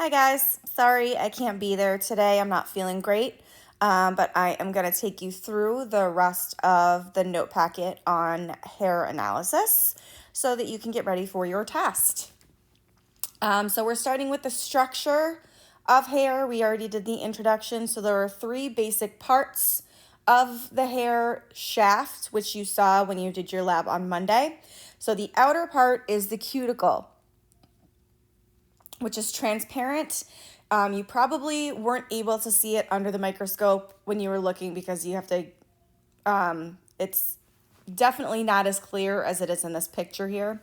Hi guys, sorry I can't be there today. I'm not feeling great, but I am going to take you through the rest of the note packet on hair analysis so that you can get ready for your test. So we're starting with the structure of hair. We already did the introduction, so there are three basic parts of the hair shaft, which you saw when you did your lab on Monday. So the outer part is the cuticle, which is transparent. You probably weren't able to see it under the microscope when you were looking because you have to, it's definitely not as clear as it is in this picture here.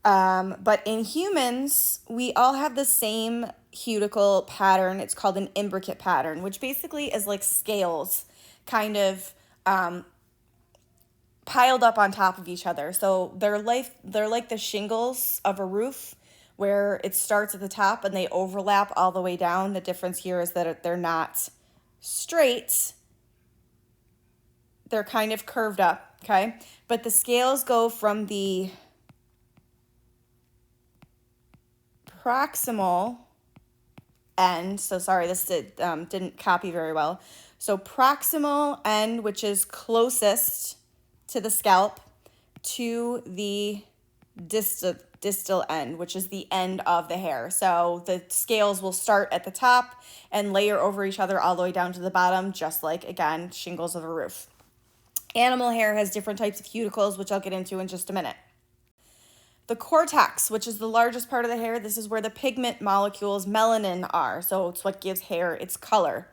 But in humans, we all have the same cuticle pattern. It's called an imbricate pattern, which basically is like scales kind of piled up on top of each other. So they're like the shingles of a roof, where it starts at the top and they overlap all the way down. The difference here is that they're not straight. They're kind of curved up, okay? But the scales go from the proximal end. So sorry, this didn't copy very well. So proximal end, which is closest to the scalp, to the distal end, which is the end of the hair. So the scales will start at the top and layer over each other all the way down to the bottom, just like, again, shingles of a roof. Animal hair has different types of cuticles, which I'll get into in just a minute. The cortex, which is the largest part of the hair, this is where the pigment molecules melanin are. So it's what gives hair its color.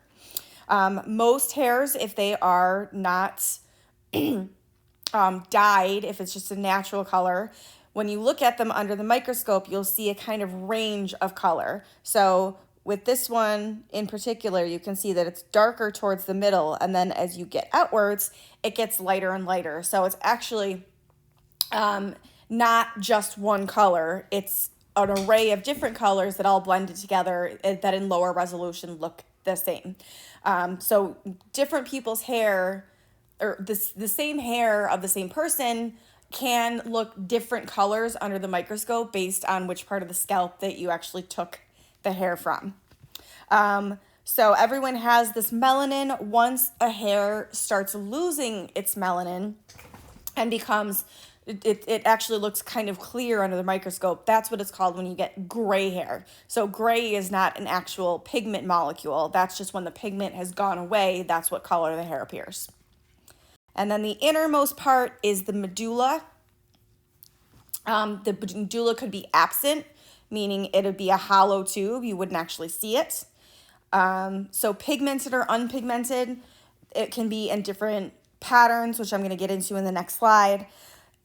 Most hairs, if they are not dyed, if it's just a natural color, when you look at them under the microscope, you'll see a kind of range of color. So with this one in particular, you can see that it's darker towards the middle, and then as you get outwards, it gets lighter and lighter. So it's actually not just one color. It's an array of different colors that all blended together that in lower resolution look the same. So different people's hair, or the same hair of the same person, can look different colors under the microscope based on which part of the scalp that you actually took the hair from. So everyone has this melanin. Once a hair starts losing its melanin and becomes, it actually looks kind of clear under the microscope. That's what it's called when you get gray hair. So gray is not an actual pigment molecule. That's just when the pigment has gone away. That's what color the hair appears. And then the innermost part is the medulla. The medulla could be absent, meaning it would be a hollow tube. You wouldn't actually see it. So pigmented or unpigmented, it can be in different patterns, which I'm going to get into in the next slide.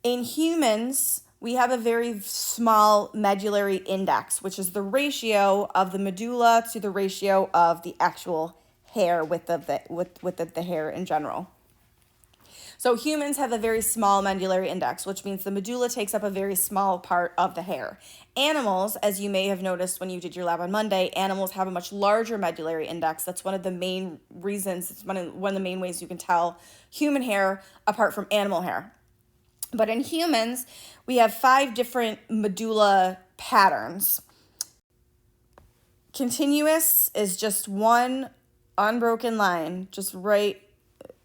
In humans, we have a very small medullary index, which is the ratio of the medulla to the ratio of the actual hair width of the hair in general. So humans have a very small medullary index, which means the medulla takes up a very small part of the hair. Animals, as you may have noticed when you did your lab on Monday, animals have a much larger medullary index. That's one of the main reasons, it's one of the main ways you can tell human hair apart from animal hair. But in humans, we have 5 different medulla patterns. Continuous is just one unbroken line, just right.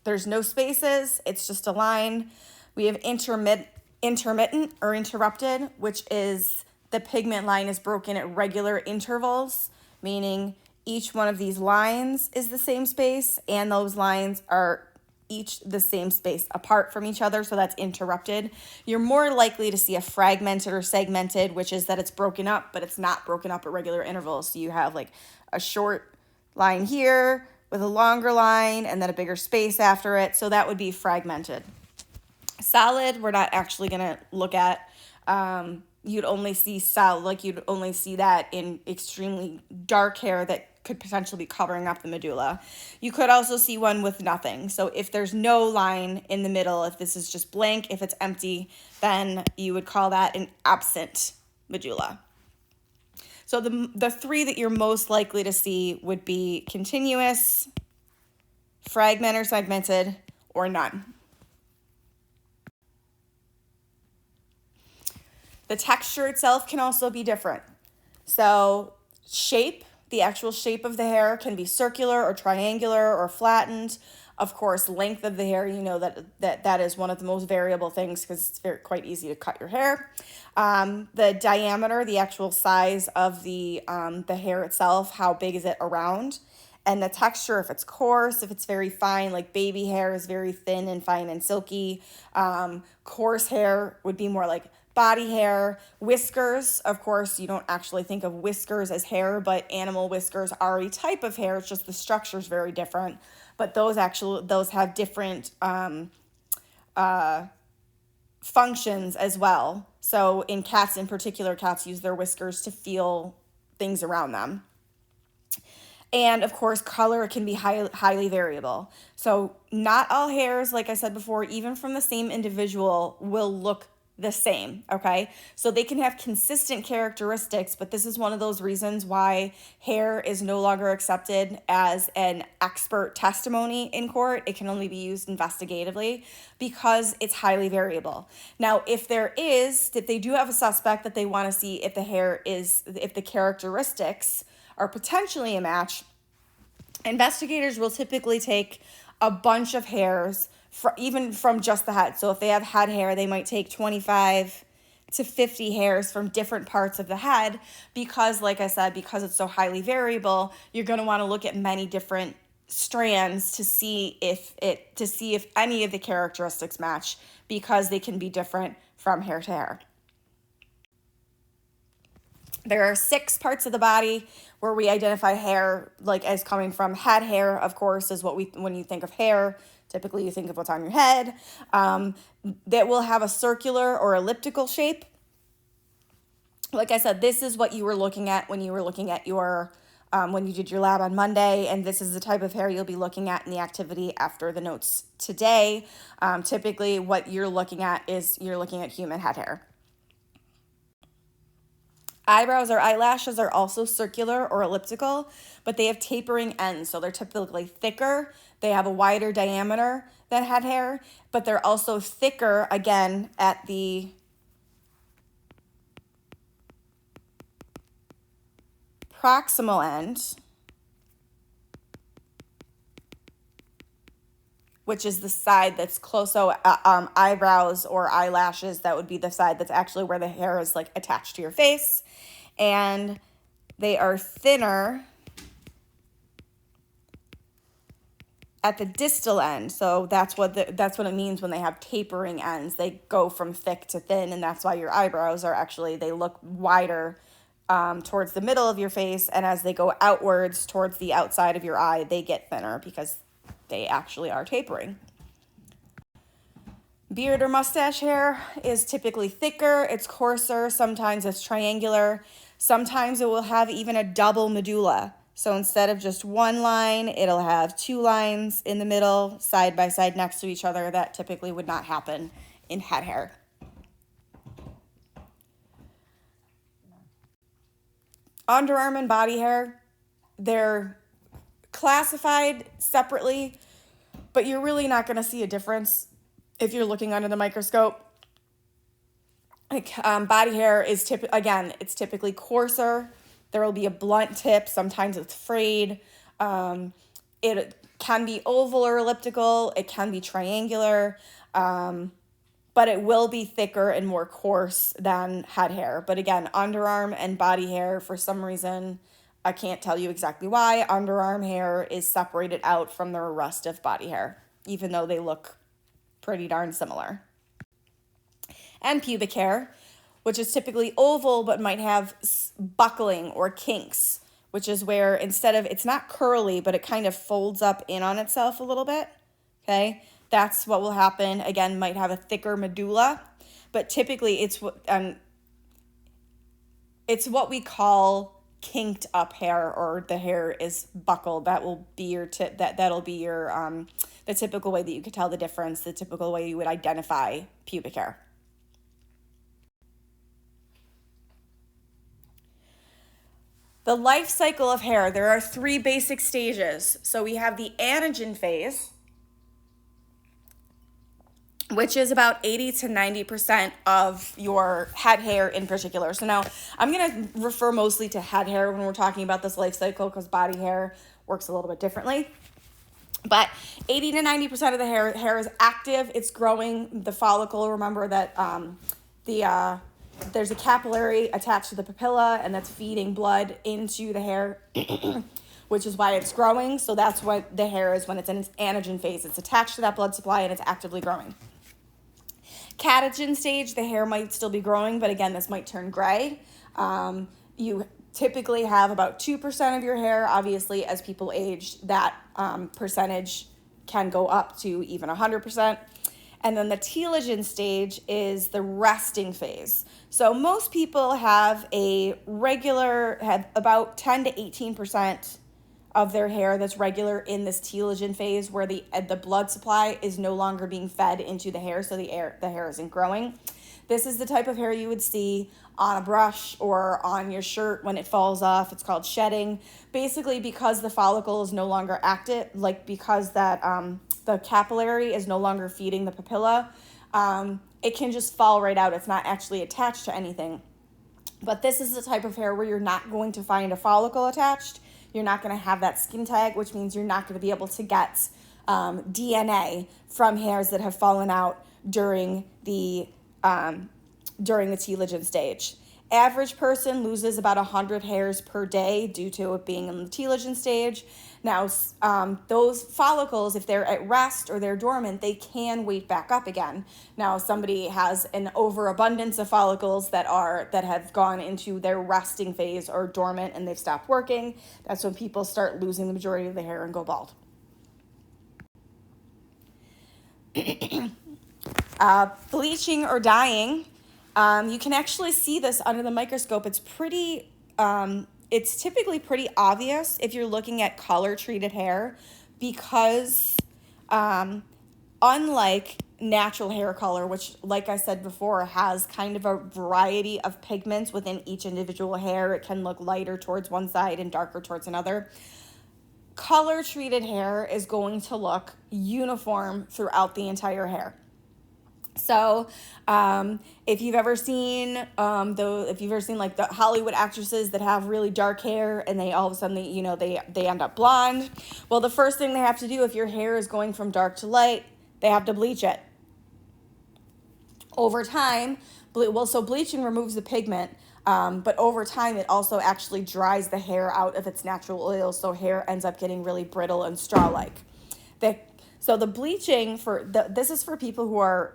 There's no spaces, it's just a line. We have intermittent or interrupted, which is the pigment line is broken at regular intervals, meaning each one of these lines is the same space, and those lines are each the same space apart from each other, so that's interrupted. You're more likely to see a fragmented or segmented, which is that it's broken up, but it's not broken up at regular intervals. So you have like a short line here with a longer line and then a bigger space after it. So that would be fragmented. Solid, we're not actually going to look at. You'd only see solid, like you'd only see that in extremely dark hair that could potentially be covering up the medulla. You could also see one with nothing. So if there's no line in the middle, if this is just blank, if it's empty, then you would call that an absent medulla. So the 3 that you're most likely to see would be continuous, fragment or segmented, or none. The texture itself can also be different. So shape, the actual shape of the hair can be circular or triangular or flattened. Of course, length of the hair, you know that is one of the most variable things because it's quite easy to cut your hair. The diameter, the actual size of the hair itself, how big is it around? And the texture, if it's coarse, if it's very fine, like baby hair is very thin and fine and silky. Coarse hair would be more like body hair. Whiskers, of course, you don't actually think of whiskers as hair, but animal whiskers are a type of hair. It's just the structure is very different. But those have different functions as well. So in cats in particular, cats use their whiskers to feel things around them. And of course, color can be highly variable. So not all hairs, like I said before, even from the same individual, will look the same, okay? So they can have consistent characteristics, but this is one of those reasons why hair is no longer accepted as an expert testimony in court. It can only be used investigatively because it's highly variable. Now, if they do have a suspect that they want to see if if the characteristics are potentially a match, investigators will typically take a bunch of hairs, even from just the head. So if they have head hair, they might take 25 to 50 hairs from different parts of the head because, like I said, because it's so highly variable, you're going to want to look at many different strands to see if any of the characteristics match because they can be different from hair to hair. There are 6 parts of the body where we identify hair like as coming from. Head hair, of course, is when you think of hair, typically you think of what's on your head. That will have a circular or elliptical shape. Like I said, this is what you were looking at when you were looking at when you did your lab on Monday, and this is the type of hair you'll be looking at in the activity after the notes today. Typically, what you're looking at is human head hair. Eyebrows or eyelashes are also circular or elliptical, but they have tapering ends, so they're typically thicker. They have a wider diameter than head hair, but they're also thicker, again, at the proximal end, which is the side that's close. So eyebrows or eyelashes, that would be the side that's actually where the hair is like attached to your face. And they are thinner at the distal end. So that's what it means when they have tapering ends. They go from thick to thin, and that's why your eyebrows they look wider towards the middle of your face, and as they go outwards towards the outside of your eye, they get thinner because they actually are tapering. Beard or mustache hair is typically thicker, it's coarser, sometimes it's triangular, sometimes it will have even a double medulla. So instead of just one line, it'll have 2 lines in the middle, side by side next to each other. That typically would not happen in head hair. Underarm and body hair, they're classified separately, but you're really not going to see a difference if you're looking under the microscope. Like body hair is it's typically coarser. There will be a blunt tip. Sometimes it's frayed. It can be oval or elliptical. It can be triangular. But it will be thicker and more coarse than head hair. But again, underarm and body hair, for some reason, I can't tell you exactly why, underarm hair is separated out from the rest of body hair, even though they look pretty darn similar. And pubic hair, which is typically oval but might have buckling or kinks, which is where it's not curly, but it kind of folds up in on itself a little bit, okay? That's what will happen. Again, might have a thicker medulla, but typically it's what we call kinked up hair, or the hair is buckled. That will be your that'll be your the typical way that you could tell the difference, the typical way you would identify pubic hair. The life cycle of hair, there are 3 basic stages. So we have the anagen phase, which is about 80 to 90% of your head hair in particular. So now I'm going to refer mostly to head hair when we're talking about this life cycle, because body hair works a little bit differently. But 80 to 90% of the hair is active. It's growing. The follicle, remember that there's a capillary attached to the papilla, and that's feeding blood into the hair, which is why it's growing. So that's what the hair is when it's in its anagen phase. It's attached to that blood supply and it's actively growing. Catagen stage, the hair might still be growing, but again, this might turn gray. You typically have about 2% of your hair. Obviously, as people age, that percentage can go up to even 100%. And then the telogen stage is the resting phase. So most people have about 10 to 18% of their hair that's regular in this telogen phase, where the blood supply is no longer being fed into the hair, so the hair isn't growing. This is the type of hair you would see on a brush or on your shirt when it falls off. It's called shedding. Basically, because the follicle is no longer active, because that the capillary is no longer feeding the papilla, it can just fall right out. It's not actually attached to anything. But this is the type of hair where you're not going to find a follicle attached. You're not going to have that skin tag, which means you're not going to be able to get DNA from hairs that have fallen out during the telogen stage. Average person loses about 100 hairs per day due to it being in the telogen stage. Now, those follicles, if they're at rest or they're dormant, they can wake back up again. Now, if somebody has an overabundance of follicles that have gone into their resting phase or dormant and they've stopped working, that's when people start losing the majority of the hair and go bald. Bleaching or dyeing, you can actually see this under the microscope. It's typically pretty obvious if you're looking at color treated hair, because unlike natural hair color, which, like I said before, has kind of a variety of pigments within each individual hair, it can look lighter towards one side and darker towards another. Color treated hair is going to look uniform throughout the entire hair. So, if you've ever seen like the Hollywood actresses that have really dark hair and they all of a sudden they end up blonde. Well, the first thing they have to do, if your hair is going from dark to light, they have to bleach it. Over time, so bleaching removes the pigment, but over time it also actually dries the hair out of its natural oil, so hair ends up getting really brittle and straw-like. So the bleaching this is for people who are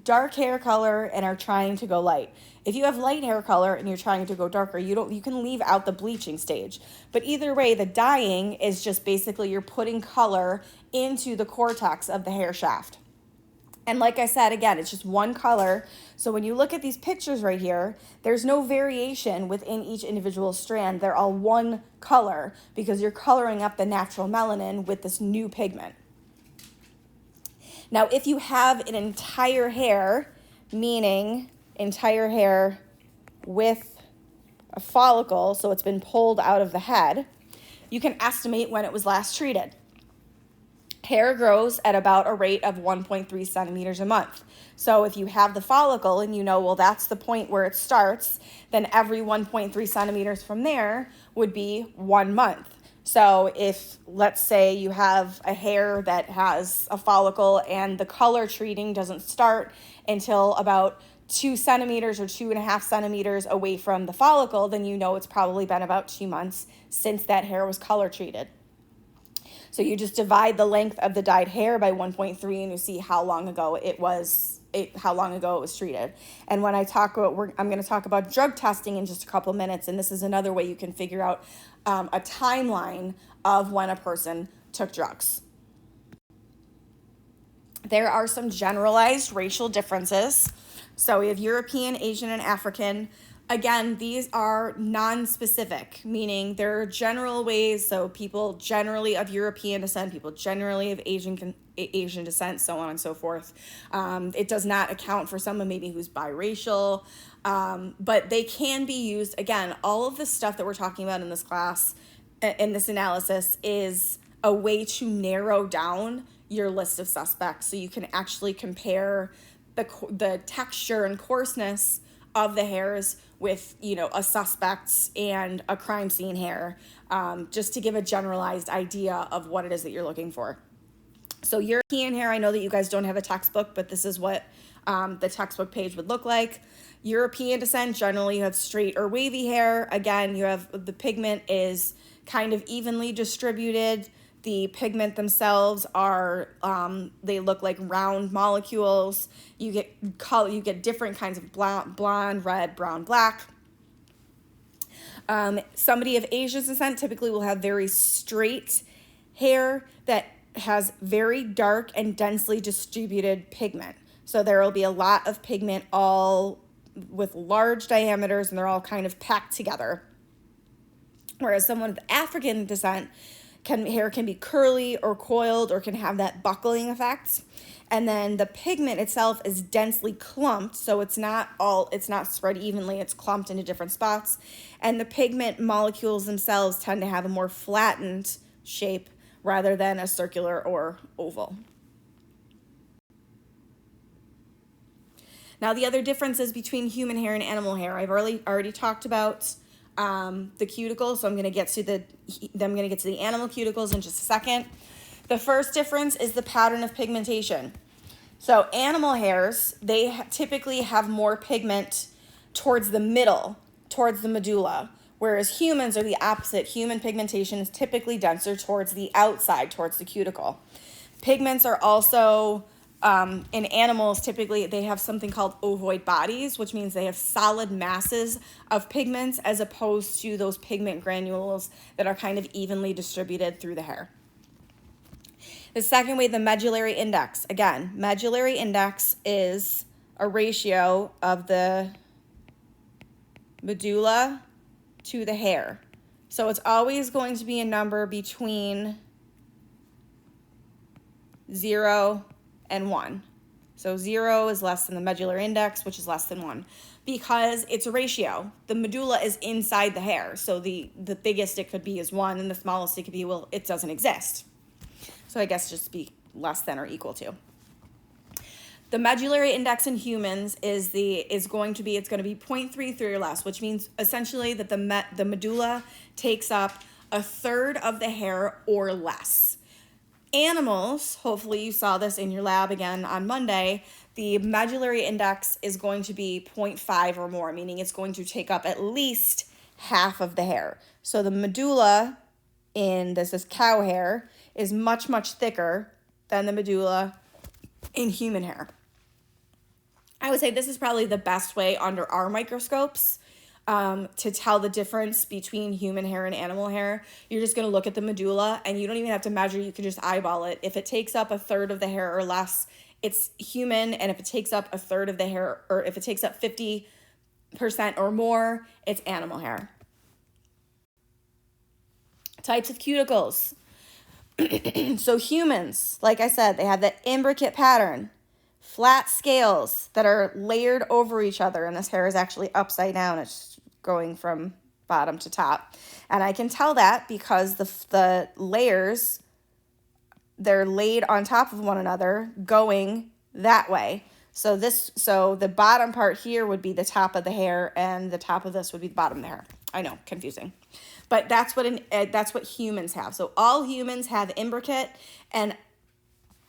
dark hair color and are trying to go light. If you have light hair color and you're trying to go darker, you can leave out the bleaching stage. But either way, the dyeing is just basically you're putting color into the cortex of the hair shaft. And like I said, again, it's just one color. So when you look at these pictures right here, there's no variation within each individual strand. They're all one color because you're coloring up the natural melanin with this new pigment. Now, if you have an entire hair, meaning entire hair with a follicle, so it's been pulled out of the head, you can estimate when it was last treated. Hair grows at about a rate of 1.3 centimeters a month. So if you have the follicle and that's the point where it starts, then every 1.3 centimeters from there would be 1 month. So if, let's say, you have a hair that has a follicle and the color treating doesn't start until about 2 centimeters or 2.5 centimeters away from the follicle, then it's probably been about 2 months since that hair was color treated. So you just divide the length of the dyed hair by 1.3 and you see how long ago it was treated. And when I'm going to talk about drug testing in just a couple minutes, and this is another way you can figure out a timeline of when a person took drugs. There are some generalized racial differences. So we have European, Asian, and African. Again, these are non-specific, meaning they're general ways. So people generally of European descent, people generally of Asian descent, so on and so forth. It does not account for someone maybe who's biracial, but they can be used. Again, all of the stuff that we're talking about in this class, in this analysis, is a way to narrow down your list of suspects, so you can actually compare the texture and coarseness of the hairs with, you know, a suspect's and a crime scene hair, just to give a generalized idea of what it is that you're looking for. So European hair, I know that you guys don't have a textbook, but this is what the textbook page would look like. European descent, generally you have straight or wavy hair. Again, you have the pigment is kind of evenly distributed. The pigment themselves are, they look like round molecules. You get color, you get different kinds of blonde, red, brown, black. Somebody of Asian descent typically will have very straight hair that has very dark and densely distributed pigment. So there will be a lot of pigment all with large diameters, and they're all kind of packed together. Whereas someone of African descent, hair can be curly or coiled or can have that buckling effect. And then the pigment itself is densely clumped, so it's not spread evenly, it's clumped into different spots. And the pigment molecules themselves tend to have a more flattened shape rather than a circular or oval. Now, the other differences between human hair and animal hair, I've already talked about the cuticles, so I'm going to get to the animal cuticles in just a second. The first difference is the pattern of pigmentation. So animal hairs, they typically have more pigment towards the middle, towards the medulla, whereas humans are the opposite. Human pigmentation is typically denser towards the outside, towards the cuticle. Pigments are also, in animals, typically they have something called ovoid bodies, which means they have solid masses of pigments as opposed to those pigment granules that are kind of evenly distributed through the hair. The second way, the medullary index. Again, medullary index is a ratio of the medulla to the hair. So it's always going to be a number between 0 and 1. So 0 is less than the medullary index, which is less than 1. Because it's a ratio. The medulla is inside the hair. So the biggest it could be is 1, and the smallest it could be, well, it doesn't exist. So I guess just be less than or equal to. The medullary index in humans is going to be 0.33 or less, which means essentially that the medulla takes up a third of the hair or less. Animals, hopefully you saw this in your lab again on Monday, the medullary index is going to be 0.5 or more, meaning it's going to take up at least half of the hair. So the medulla in this is cow hair is much, much thicker than the medulla in human hair. I would say this is probably the best way under our microscopes to tell the difference between human hair and animal hair. You're just going to look at the medulla, and you don't even have to measure. You can just eyeball it. If it takes up a third of the hair or less, it's human, and if it takes up a third of the hair, or if it takes up 50% or more, it's animal hair. Types of cuticles. So humans, like I said, they have the imbricate pattern, flat scales that are layered over each other, and this hair is actually upside down. It's going from bottom to top. And I can tell that because the layers, they're laid on top of one another going that way. So the bottom part here would be the top of the hair, and the top of this would be the bottom of the hair. I know, confusing. But that's what humans have. So all humans have imbricate, and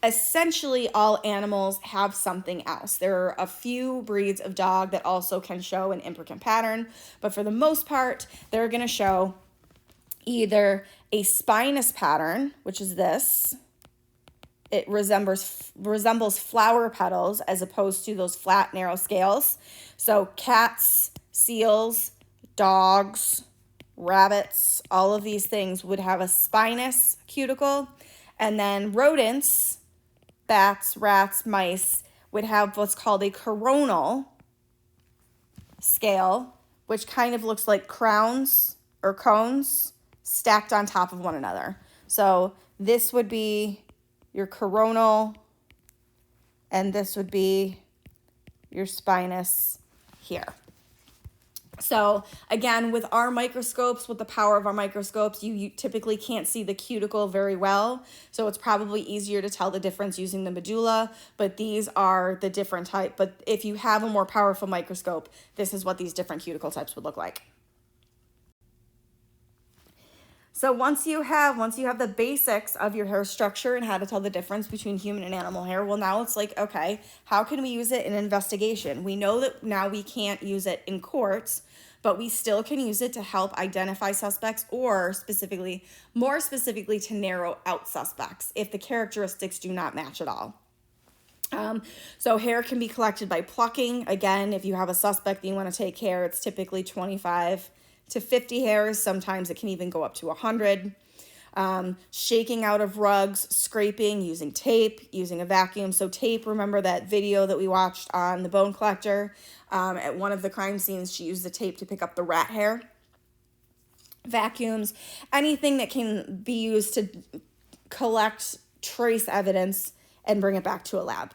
essentially all animals have something else. There are a few breeds of dog that also can show an imbricate pattern, but for the most part, they're going to show either a spinous pattern, which is this. It resembles flower petals as opposed to those flat, narrow scales. So cats, seals, dogs, rabbits, all of these things would have a spinous cuticle. And then rodents, bats, rats, mice, would have what's called a coronal scale, which kind of looks like crowns or cones stacked on top of one another. So this would be your coronal, and this would be your spinous here. So again, with our microscopes, with the power of our microscopes, you typically can't see the cuticle very well. So it's probably easier to tell the difference using the medulla, but these are the different type. But if you have a more powerful microscope, this is what these different cuticle types would look like. So once you have the basics of your hair structure and how to tell the difference between human and animal hair, well, now it's like, okay, how can we use it in investigation? We know that now we can't use it in courts, but we still can use it to help identify suspects, or more specifically, to narrow out suspects if the characteristics do not match at all. So hair can be collected by plucking. Again, if you have a suspect that you want to take hair, it's typically 25 to 50 hairs. Sometimes it can even go up to 100. Shaking out of rugs, scraping, using tape, using a vacuum. So tape, remember that video that we watched on the bone collector? At one of the crime scenes, she used the tape to pick up the rat hair. Vacuums, anything that can be used to collect trace evidence and bring it back to a lab.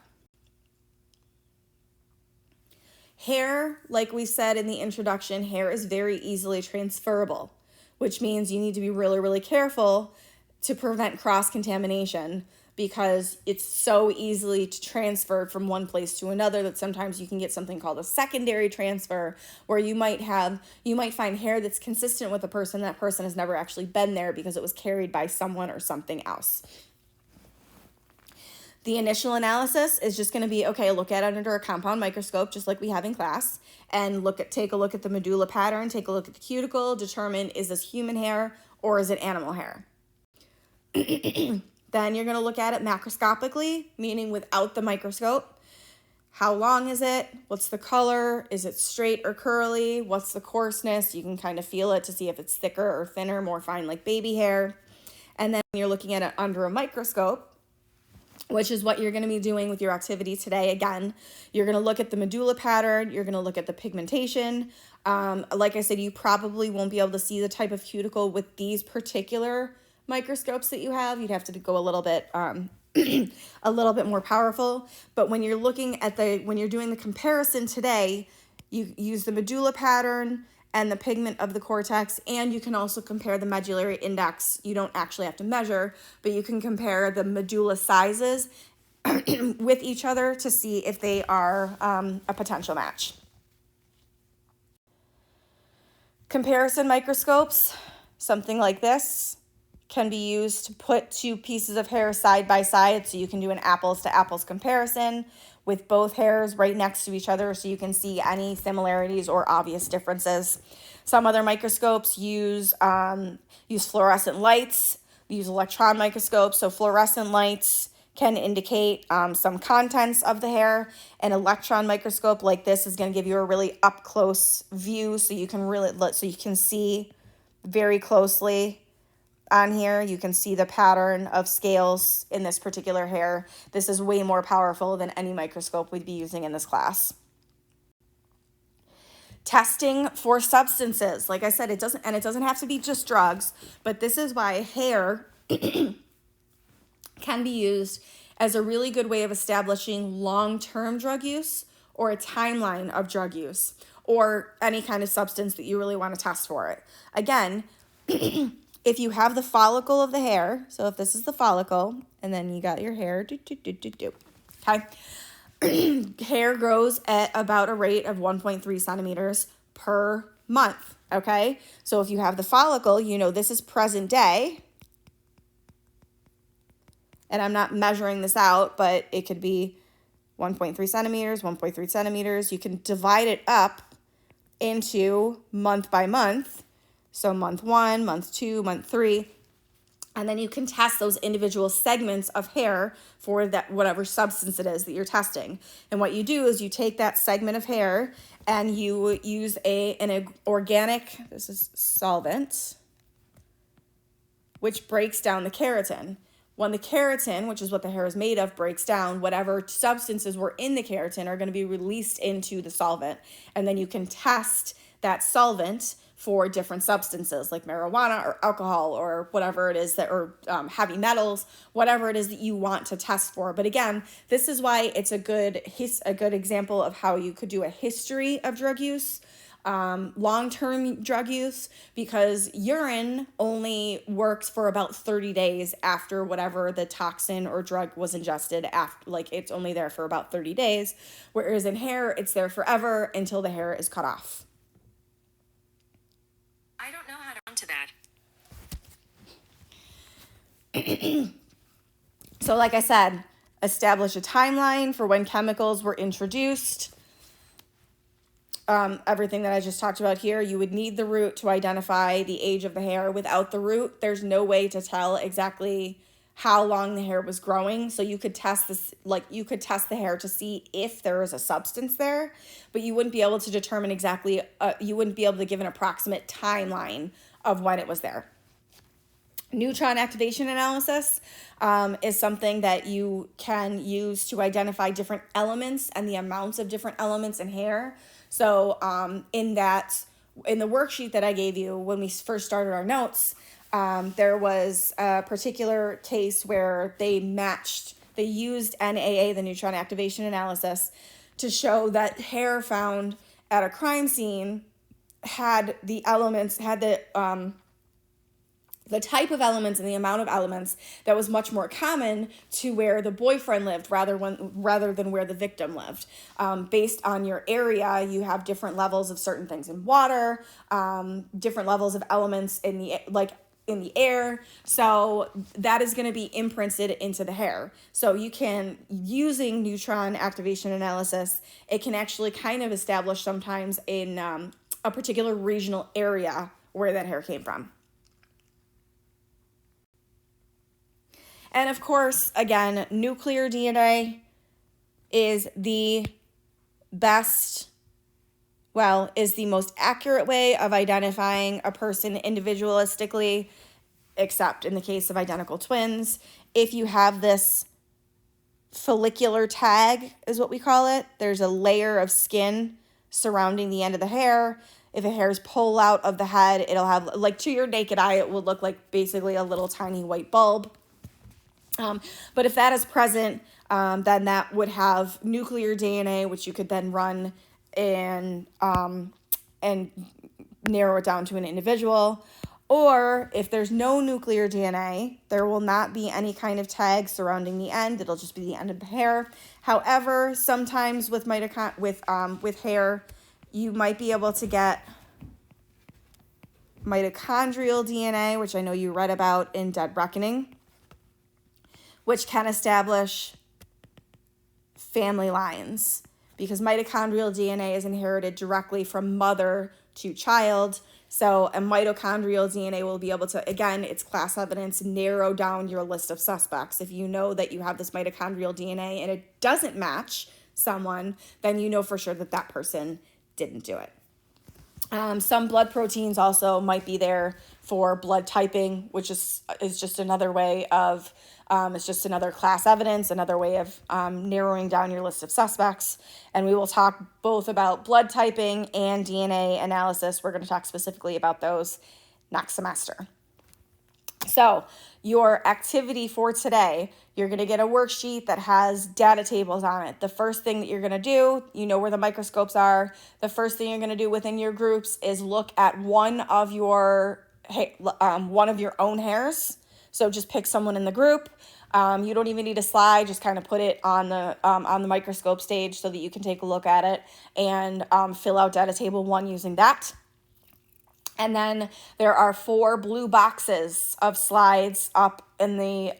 Hair, like we said in the introduction, hair is very easily transferable, which means you need to be really, really careful to prevent cross-contamination, because it's so easily transferred from one place to another that sometimes you can get something called a secondary transfer, where you might find hair that's consistent with a person. That person has never actually been there because it was carried by someone or something else. The initial analysis is just going to be, okay, look at it under a compound microscope, just like we have in class, and take a look at the medulla pattern, take a look at the cuticle, determine, is this human hair or is it animal hair? Then you're going to look at it macroscopically, meaning without the microscope. How long is it? What's the color? Is it straight or curly? What's the coarseness? You can kind of feel it to see if it's thicker or thinner, more fine like baby hair. And then you're looking at it under a microscope, which is what you're going to be doing with your activity today. Again, you're going to look at the medulla pattern. You're going to look at the pigmentation. Like I said, you probably won't be able to see the type of cuticle with these particular microscopes that you have. You'd have to go a little bit more powerful. But when you're when you're doing the comparison today, you use the medulla pattern and the pigment of the cortex, and you can also compare the medullary index. You don't actually have to measure, but you can compare the medulla sizes with each other to see if they are a potential match. Comparison microscopes, something like this, can be used to put two pieces of hair side by side, so you can do an apples to apples comparison with both hairs right next to each other, so you can see any similarities or obvious differences. Some other microscopes use fluorescent lights, use electron microscopes. So fluorescent lights can indicate some contents of the hair. An electron microscope like this is going to give you a really up close view, so you can see very closely. On here, you can see the pattern of scales in this particular hair. This is way more powerful than any microscope we'd be using in this class. Testing for substances. Like I said, it doesn't have to be just drugs, but this is why hair can be used as a really good way of establishing long-term drug use, or a timeline of drug use, or any kind of substance that you really want to test for it. Again, if you have the follicle of the hair, so if this is the follicle, and then you got your hair, okay? Hair grows at about a rate of 1.3 centimeters per month, okay? So if you have the follicle, you know this is present day, and I'm not measuring this out, but it could be 1.3 centimeters, 1.3 centimeters. You can divide it up into month by month. So month 1, month 2, month 3, and then you can test those individual segments of hair for that whatever substance it is that you're testing. And what you do is you take that segment of hair and you use an organic, this is solvent, which breaks down the keratin. When the keratin, which is what the hair is made of, breaks down, whatever substances were in the keratin are going to be released into the solvent, and then you can test that solvent for different substances like marijuana or alcohol or whatever it is or heavy metals, whatever it is that you want to test for. But again, this is why it's a good example of how you could do a history of drug use. long-term drug use, because urine only works for about 30 days after whatever the toxin or drug was ingested. After, like, it's only there for about 30 days, whereas in hair, it's there forever until the hair is cut off. I don't know how to answer that. So like I said, establish a timeline for when chemicals were introduced. Everything that I just talked about here, you would need the root to identify the age of the hair. Without the root, there's no way to tell exactly how long the hair was growing. So you could test this, like you could test the hair to see if there is a substance there, but you wouldn't be able to determine exactly, you wouldn't be able to give an approximate timeline of when it was there. Neutron activation analysis is something that you can use to identify different elements and the amounts of different elements in hair. So in the worksheet that I gave you when we first started our notes, there was a particular case where they used NAA, the neutron activation analysis, to show that hair found at a crime scene had the type of elements and the amount of elements that was much more common to where the boyfriend lived rather than where the victim lived. Based on your area, you have different levels of certain things in water, different levels of elements in the air. So that is going to be imprinted into the hair. So you can, using neutron activation analysis, it can actually kind of establish sometimes in a particular regional area where that hair came from. And of course, again, nuclear DNA is the most accurate way of identifying a person individualistically, except in the case of identical twins. If you have this follicular tag, is what we call it, there's a layer of skin surrounding the end of the hair. If a hair's pulled out of the head, it'll have, like, to your naked eye, it would look like basically a little tiny white bulb. But if that is present, then that would have nuclear DNA, which you could then run and narrow it down to an individual. Or if there's no nuclear DNA, there will not be any kind of tag surrounding the end. It'll just be the end of the hair. However, sometimes with hair, you might be able to get mitochondrial DNA, which I know you read about in Dead Reckoning, which can establish family lines, because mitochondrial DNA is inherited directly from mother to child. So a mitochondrial DNA will be able to, again, it's class evidence, narrow down your list of suspects. If you know that you have this mitochondrial DNA and it doesn't match someone, then you know for sure that that person didn't do it. Some blood proteins also might be there for blood typing, which is just another way of, it's just another class evidence, another way of narrowing down your list of suspects. And we will talk both about blood typing and DNA analysis. We're going to talk specifically about those next semester. So your activity for today, you're going to get a worksheet that has data tables on it. The first thing that you're going to do, you know where the microscopes are. The first thing you're going to do within your groups is look at one of your own hairs. So just pick someone in the group. You don't even need a slide. Just kind of put it on the microscope stage so that you can take a look at it and fill out data table 1 using that. And then there are 4 blue boxes of slides up in the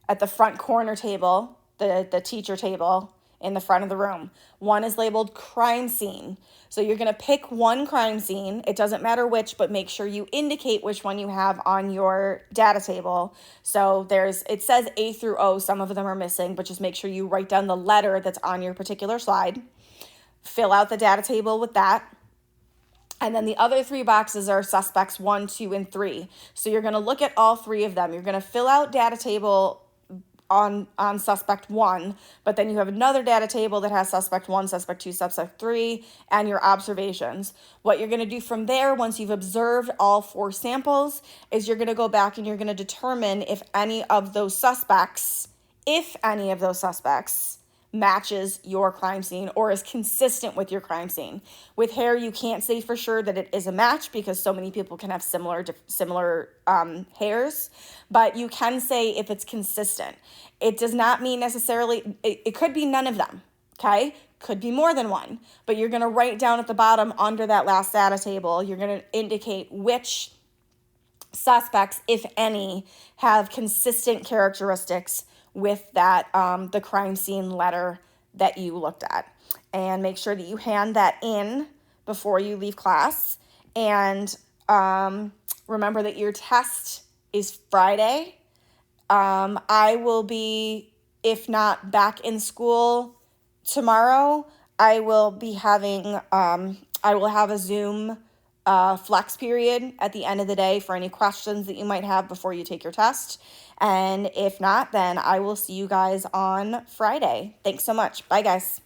at the front corner table, the teacher table in the front of the room. One is labeled crime scene. So you're going to pick one crime scene. It doesn't matter which, but make sure you indicate which one you have on your data table. So it says A through O. Some of them are missing, but just make sure you write down the letter that's on your particular slide. Fill out the data table with that. And then the other 3 boxes are suspects 1, 2, and 3. So you're going to look at all 3 of them. You're going to fill out data table on suspect 1, but then you have another data table that has suspect 1, suspect 2, suspect 3, and your observations. What you're going to do from there, once you've observed all 4 samples, is you're going to go back and you're going to determine if any of those suspects matches your crime scene or is consistent with your crime scene. With hair, you can't say for sure that it is a match because so many people can have similar hairs, but you can say if it's consistent. It does not mean necessarily, it could be none of them, okay? Could be more than one, but you're going to write down at the bottom under that last data table, you're going to indicate which suspects, if any, have consistent characteristics with that the crime scene letter that you looked at. And make sure that you hand that in before you leave class. And remember that your test is Friday. I will be, if not back in school tomorrow, I will be having, I will have a Zoom flex period at the end of the day for any questions that you might have before you take your test. And if not, then I will see you guys on Friday. Thanks so much. Bye, guys.